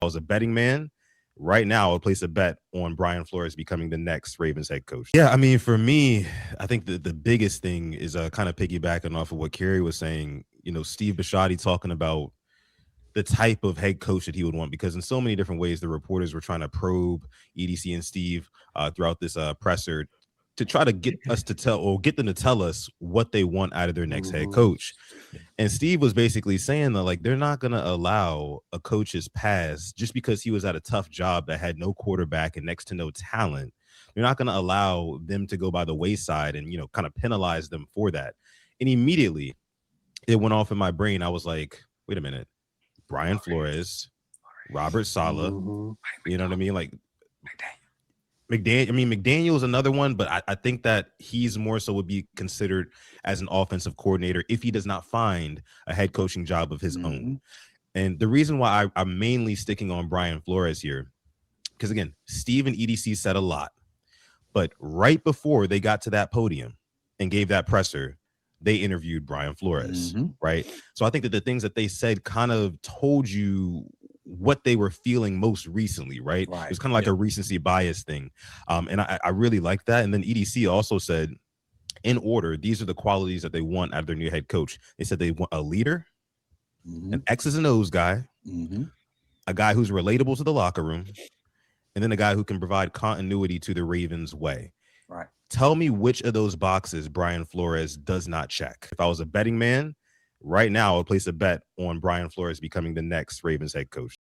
I was a betting man, right now I would place a bet on Brian Flores becoming the next Ravens head coach. Yeah, I mean, for me, I think the biggest thing is kind of piggybacking off of what Kerry was saying. Steve Bisciotti talking about the type of head coach that he would want, because in so many different ways, the reporters were trying to probe EDC and Steve throughout this presser to try to get them to tell us what they want out of their next head coach. And Steve was basically saying that, like, they're not going to allow a coach's past just because he was at a tough job that had no quarterback and next to no talent. They're not going to allow them to go by the wayside and, kind of penalize them for that. And immediately it went off in my brain. I was like, wait a minute, Brian Flores, Robert Saleh, you know what I mean? Like McDaniel's another one, but I think that he's more so would be considered as an offensive coordinator if he does not find a head coaching job of his own. And the reason why I'm mainly sticking on Brian Flores here, because again, Steve and EDC said a lot, but right before they got to that podium and gave that presser, they interviewed Brian Flores, right? So I think that the things that they said kind of told you what they were feeling most recently, right? It was kind of like a recency bias thing. And I really like that. And then EDC also said, in order, these are the qualities that they want out of their new head coach. They said they want a leader, an X's and O's guy, a guy who's relatable to the locker room, and then a guy who can provide continuity to the Ravens' way. Right. Tell me which of those boxes Brian Flores does not check. If I was a betting man, right now I would place a bet on Brian Flores becoming the next Ravens head coach.